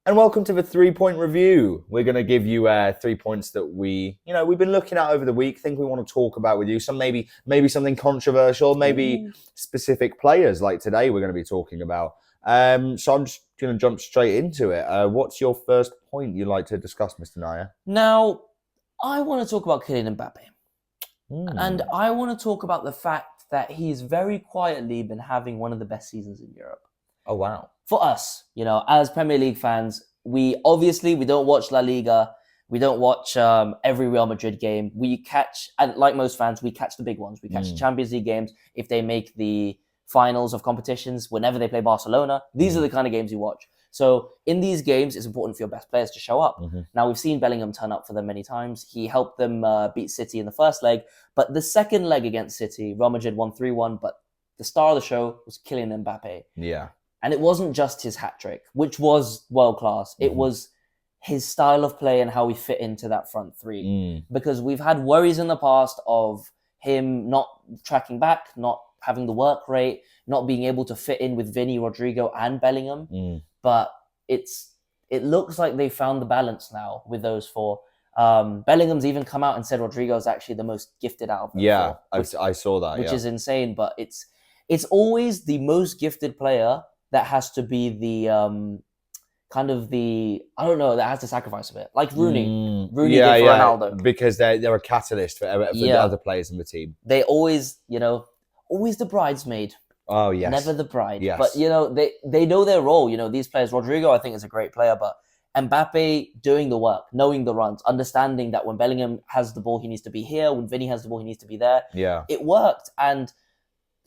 And welcome to the 3-point review. We're going to give you 3 points that we've been looking at over the week, think we want to talk about with you. Some maybe something controversial, maybe specific players like today we're going to be talking about. So I'm just going to jump straight into it. What's your first point you'd like to discuss, Mr. Naya? Now, I want to talk about Kylian Mbappe. And I want to talk about the fact that he's very quietly been having one of the best seasons in Europe. Oh, wow. For us, as Premier League fans, we don't watch La Liga. We don't watch every Real Madrid game. And like most fans, we catch the big ones. We catch the Champions League games if they make the finals of competitions, whenever they play Barcelona. These are the kind of games you watch. So in these games, it's important for your best players to show up. Now, we've seen Bellingham turn up for them many times. He helped them beat City in the first leg. But the second leg against City, Real Madrid won 3-1. But the star of the show was Kylian Mbappe. Yeah. And it wasn't just his hat-trick, which was world-class. It was his style of play and how he fit into that front three. Because we've had worries in the past of him not tracking back, not having the work rate, not being able to fit in with Vinny, Rodrigo, and Bellingham. But it looks like they found the balance now with those four. Bellingham's even come out and said Rodrigo's actually the most gifted out of them. Yeah, I saw that. Which is insane, but it's always the most gifted player that has to be the that has to sacrifice a bit. Like Rooney. Rooney did for Ronaldo. Because they're a catalyst for the other players in the team. They always, always the bridesmaid. Oh, yes. Never the bride. Yes. But, they know their role. These players, Rodrigo, I think, is a great player, but Mbappe doing the work, knowing the runs, understanding that when Bellingham has the ball, he needs to be here. When Vinny has the ball, he needs to be there. Yeah. It worked. And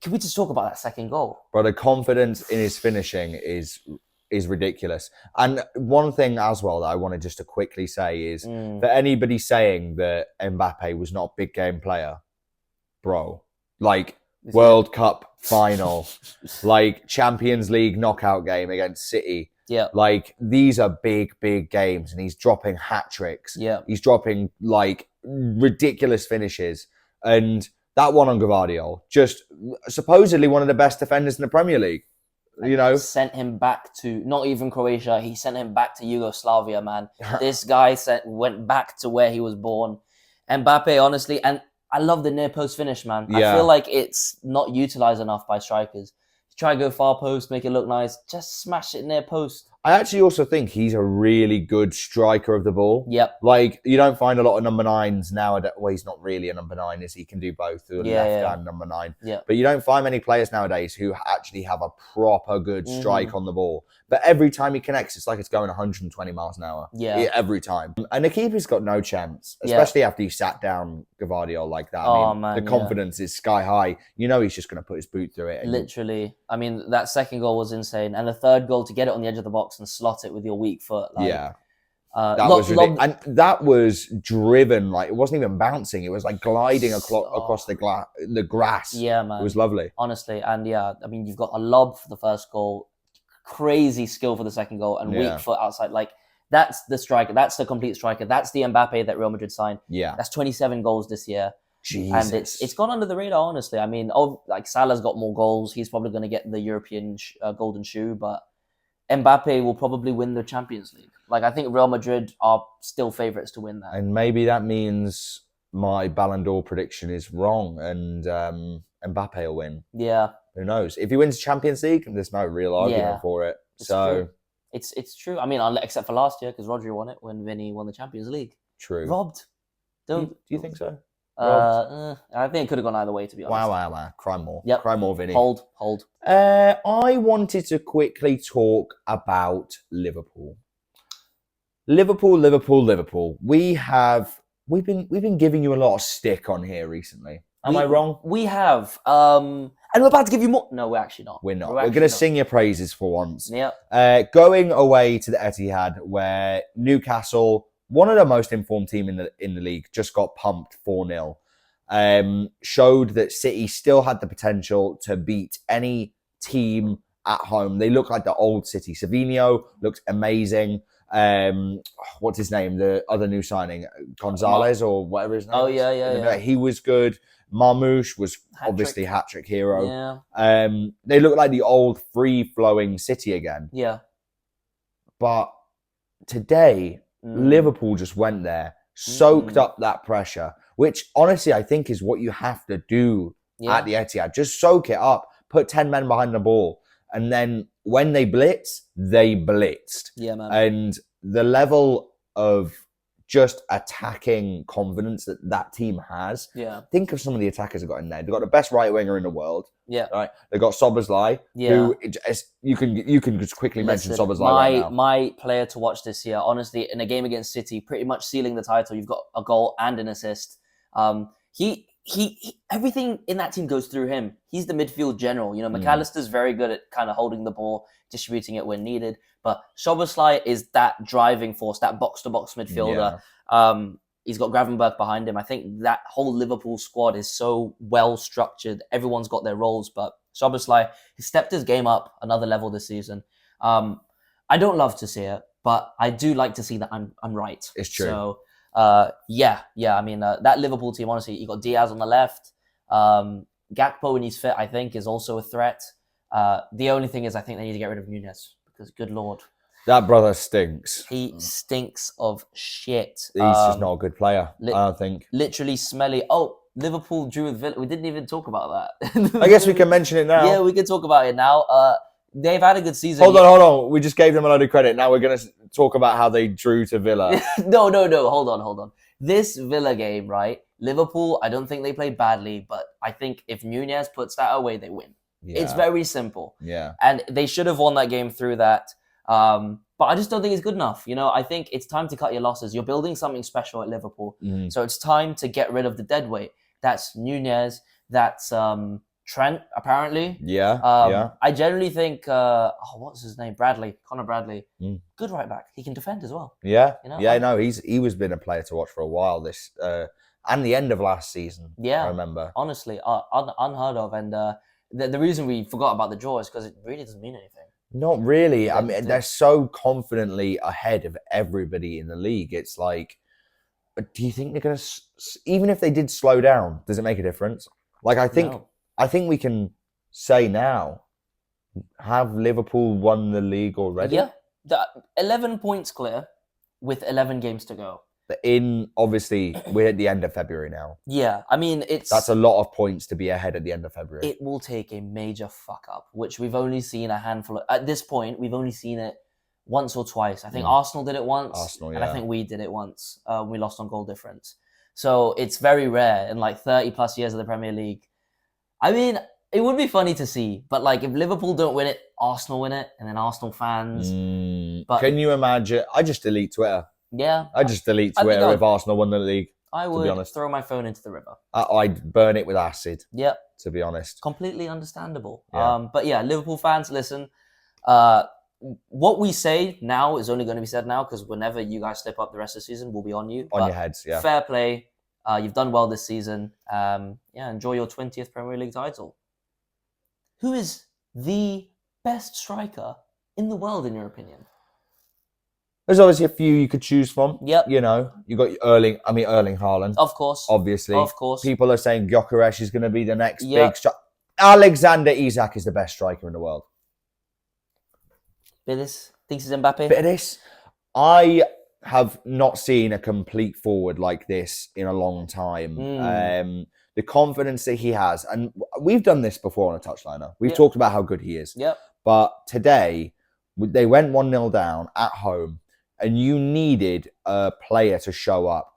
can we just talk about that second goal? But the confidence in his finishing is ridiculous. And one thing as well that I wanted just to quickly say is for anybody saying that Mbappe was not a big game player, bro, like World Cup final, like Champions League knockout game against City. Yeah. Like these are big, big games and he's dropping hat tricks. Yeah. He's dropping like ridiculous finishes. And that one on Gvardiol, just supposedly one of the best defenders in the Premier League. Sent him back to not even Croatia. He sent him back to Yugoslavia, man. This guy went back to where he was born. Mbappe, honestly, and I love the near post finish, man. Yeah. I feel like it's not utilized enough by strikers. Try to go far post, make it look nice. Just smash it near post. I actually also think he's a really good striker of the ball. Yep. Like, you don't find a lot of number 9s nowadays. Well, he's not really a number 9, is he? He can do both, left and number 9. Yeah. But you don't find many players nowadays who actually have a proper good strike on the ball. But every time he connects, it's like it's going 120 miles an hour. Yeah. Every time. And the keeper's got no chance, especially after he sat down Gvardiol like that. The confidence is sky high. He's just going to put his boot through it. Literally. I mean, that second goal was insane. And the third goal, to get it on the edge of the box and slot it with your weak foot. That was ridiculous. And that was driven, like, it wasn't even bouncing. It was like gliding across the grass. Yeah, man. It was lovely. Honestly. And you've got a lob for the first goal, crazy skill for the second goal, and weak foot outside. Like, that's the striker. That's the complete striker. That's the Mbappe that Real Madrid signed. Yeah. That's 27 goals this year. Jesus. And it's gone under the radar, honestly. I mean, Salah's got more goals. He's probably going to get the European golden shoe, but Mbappe will probably win the Champions League. Like, I think Real Madrid are still favourites to win that. And maybe that means my Ballon d'Or prediction is wrong and Mbappe will win. Yeah. Who knows? If he wins Champions League, there's no real argument for it. It's true. It's true. I mean, except for last year, because Rodri won it when Vinny won the Champions League. True. Robbed. Do you think so? I think it could have gone either way, to be honest. Wow. Cry more. Yep. Cry more, Vinny. Hold. I wanted to quickly talk about Liverpool. Liverpool. We've been giving you a lot of stick on here recently. Am I wrong? We have. And we're about to give you more. No, we're actually not. We're not. We're going to sing your praises for once. Yeah. Going away to the Etihad, where Newcastle, one of the most informed team in the league, just got pumped 4-0. Showed that City still had the potential to beat any team at home. They look like the old City. Savinho looked amazing. What's his name? The other new signing, Gonzalez or whatever his name. Oh, is. yeah. He was good. Marmoush was obviously hat-trick hero. Yeah. They look like the old free-flowing City again. Yeah. But today, Mm. Liverpool just went there, soaked up that pressure, which honestly I think is what you have to do at the Etihad. Just soak it up, put 10 men behind the ball, and then when they blitz, they blitzed. Yeah, man. And the level of just attacking confidence that that team has. Yeah. Think of some of the attackers they've got in there. They've got the best right winger in the world. Yeah. Right. They've got Szoboszlai, who you can just quickly mention Szoboszlai right now. My player to watch this year, honestly, in a game against City, pretty much sealing the title. You've got a goal and an assist. He everything in that team goes through him. He's the midfield general. You know, McAllister's very good at kind of holding the ball, distributing it when needed. But Szoboszlai is that driving force, that box-to-box midfielder. Yeah. He's got Gravenberch behind him. I think that whole Liverpool squad is so well structured. Everyone's got their roles, but Szoboszlai has stepped his game up another level this season. I don't love to see it, but I do like to see that I'm right. It's true. So yeah. I mean, that Liverpool team, honestly, you got Diaz on the left. Gakpo when he's fit, I think, is also a threat. The only thing is, I think they need to get rid of Nunez because, good lord, that brother stinks. He stinks of shit. He's just not a good player, I don't think. Literally smelly. Oh, Liverpool drew with Villa. We didn't even talk about that. I guess we can mention it now. Yeah, we can talk about it now. They've had a good season. Hold on. We just gave them a load of credit. Now we're going to talk about how they drew to Villa. No. Hold on. This Villa game, right? Liverpool, I don't think they played badly, but I think if Nunez puts that away, they win. Yeah. It's very simple. Yeah. And they should have won that game through that. But I just don't think it's good enough. You know, I think it's time to cut your losses. You're building something special at Liverpool. So it's time to get rid of the deadweight. That's Nunez. That's Trent, apparently. Yeah. I generally think, what's his name? Connor Bradley. Good right back. He can defend as well. Yeah. You know? Yeah, no, he was been a player to watch for a while this and the end of last season. Yeah. I remember. Honestly, unheard of. And the reason we forgot about the draw is because it really doesn't mean anything. Not really. I mean, they're so confidently ahead of everybody in the league. It's like, do you think they're going to, even if they did slow down, does it make a difference? Like, I think we can say now, have Liverpool won the league already? Yeah. 11 points clear with 11 games to go. Obviously, we're at the end of February now. Yeah, I mean, that's a lot of points to be ahead at the end of February. It will take a major fuck up, which we've only seen a handful of, at this point, we've only seen it once or twice. I think Arsenal did it once, and I think we did it once. We lost on goal difference. So it's very rare in like 30 plus years of the Premier League. I mean, it would be funny to see, but like if Liverpool don't win it, Arsenal win it, and then Arsenal fans. But can you imagine? I just delete Twitter. Yeah. I just delete Twitter if Arsenal won the league. I would throw my phone into the river. I'd burn it with acid. Yeah. To be honest. Completely understandable. Yeah. But yeah, Liverpool fans, listen. What we say now is only going to be said now because whenever you guys slip up the rest of the season, we'll be on you. On your heads, yeah. Fair play. You've done well this season. Enjoy your 20th Premier League title. Who is the best striker in the world, in your opinion? There's obviously a few you could choose from. Yep. You know, you got Erling Haaland. Of course. Obviously. Of course. People are saying Gyökeres is going to be the next big striker. Alexander Isak is the best striker in the world. Bit of this? Thinks it's Mbappe? Bit of this? I have not seen a complete forward like this in a long time. The confidence that he has, and we've done this before on a touchliner. We've talked about how good he is. Yep. But today, they went 1-0 down at home, and you needed a player to show up.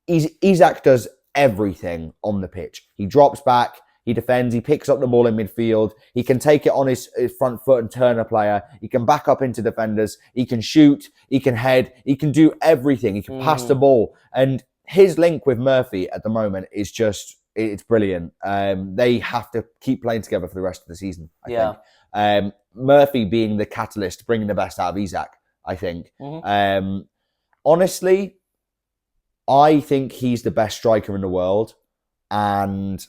Isak does everything on the pitch. He drops back, he defends, he picks up the ball in midfield, he can take it on his front foot and turn a player, he can back up into defenders, he can shoot, he can head, he can do everything, he can pass the ball. And his link with Murphy at the moment is just, it's brilliant. They have to keep playing together for the rest of the season, I think. Murphy being the catalyst, bringing the best out of Isak, I think. Honestly, I think he's the best striker in the world. And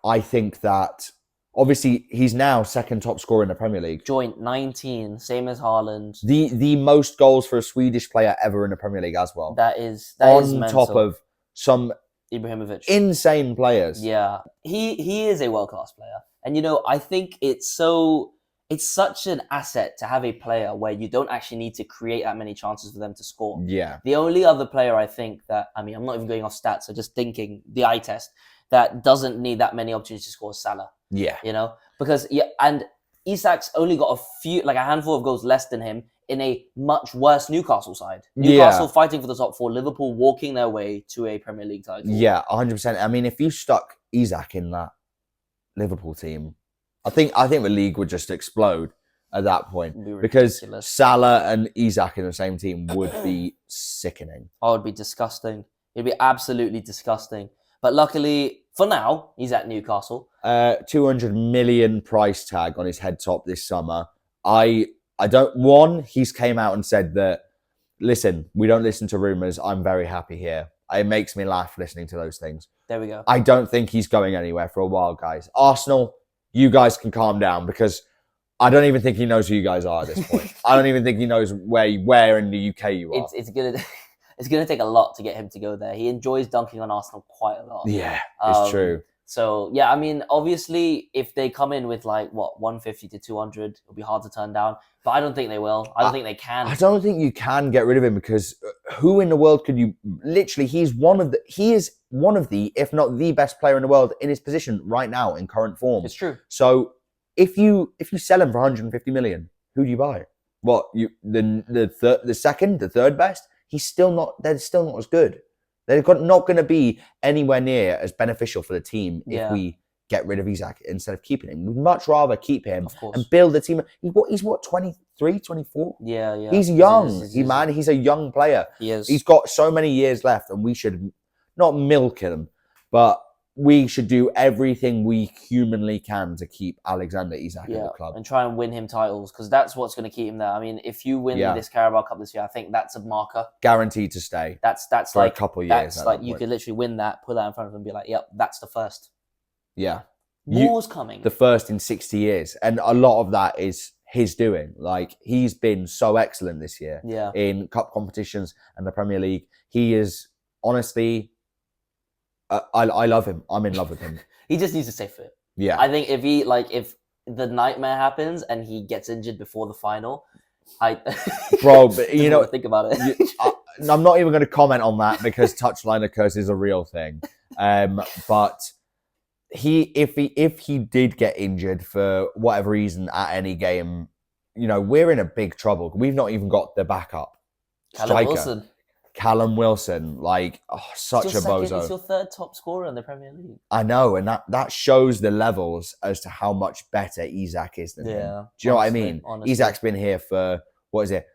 I think that, obviously, he's now second top scorer in the Premier League. Joint 19, same as Haaland. The most goals for a Swedish player ever in the Premier League as well. That is on mental. top of some Ibrahimovic. Insane players. Yeah. He is a world-class player. And, you know, I think it's so it's such an asset to have a player where you don't actually need to create that many chances for them to score. Yeah. The only other player I think that, I mean, I'm not even going off stats, so just thinking the eye test, that doesn't need that many opportunities to score is Salah. Yeah. You know, because and Isak's only got a handful of goals less than him in a much worse Newcastle side. Newcastle fighting for the top four, Liverpool walking their way to a Premier League title. Yeah, 100%. I mean, if you stuck Isak in that Liverpool team, I think the league would just explode at that point, because Salah and Isak in the same team would be sickening. Oh, it'd be disgusting. It'd be absolutely disgusting. But luckily, for now, he's at Newcastle. 200 million price tag on his head top this summer. He's came out and said that, listen, we don't listen to rumours. I'm very happy here. It makes me laugh listening to those things. There we go. I don't think he's going anywhere for a while, guys. Arsenal, you guys can calm down, because I don't even think he knows who you guys are at this point. I don't even think he knows where in the UK you are. It's gonna take a lot to get him to go there. He enjoys dunking on Arsenal quite a lot. Yeah, it's true. So yeah, I mean, obviously, if they come in with 150 to 200, it'll be hard to turn down. But I don't think they will. I don't think they can. I don't think you can get rid of him, because who in the world could you? Literally, he is one of the, if not the best player in the world in his position right now in current form. It's true. So if you sell him for 150 million, who do you buy? What, the third best? They're still not as good. They're not going to be anywhere near as beneficial for the team if we get rid of Isak instead of keeping him. We'd much rather keep him and build the team. He's what, 23, 24? Yeah. He's young. He's a young player. He is. He's got so many years left, and we should not milk him, but we should do everything we humanly can to keep Alexander Isak at the club. And try and win him titles, because that's what's going to keep him there. I mean, if you win this Carabao Cup this year, I think that's a marker. Guaranteed to stay. That's for a couple of years. That's like you could literally win that, put that in front of him and be like, yep, that's the first. Yeah. More's coming. The first in 60 years. And a lot of that is his doing. Like, he's been so excellent this year in cup competitions and the Premier League. He is honestly... I love him. I'm in love with him. He just needs to stay fit. Yeah. I think if the nightmare happens and he gets injured before the final, bro, but you know, think about it. I'm not even going to comment on that, because touchline curse is a real thing. But if he did get injured for whatever reason at any game, you know, we're in a big trouble. We've not even got the backup striker. Callum Wilson, such a bozo. He's your third top scorer in the Premier League. I know, and that shows the levels as to how much better Isak is than him. Do you know what I mean? Honestly. Isak's been here for, what is it,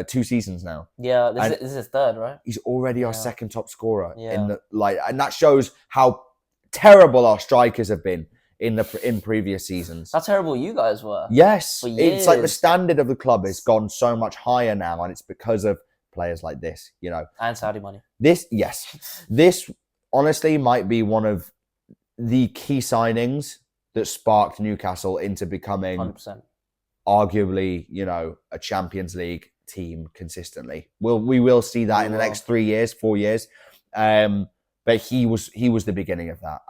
2 seasons now. Yeah, this is his third, right? He's already our second top scorer and that shows how terrible our strikers have been in previous seasons. How terrible you guys were. Yes, it's like the standard of the club has gone so much higher now, and it's because of players like this, you know. And Saudi money. This honestly might be one of the key signings that sparked Newcastle into becoming 100%. Arguably, you know, a Champions League team consistently. We will see that in the next 3 years, 4 years. But he was the beginning of that.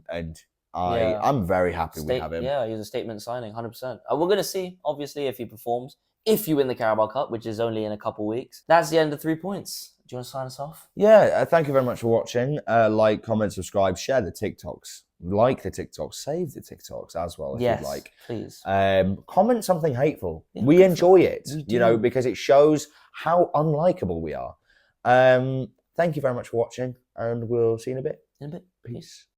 And I'm very happy we have him. Yeah, he's a statement signing, 100%. We're going to see, obviously, if he performs. If you win the Carabao Cup, which is only in a couple weeks. That's the end of 3 points. Do you want to sign us off? Yeah, thank you very much for watching. Like, comment, subscribe, share the TikToks. Like the TikToks, save the TikToks as well if you'd like. Please. Comment something hateful. We enjoy it, you know, because it shows how unlikable we are. Thank you very much for watching, and we'll see you in a bit. Peace.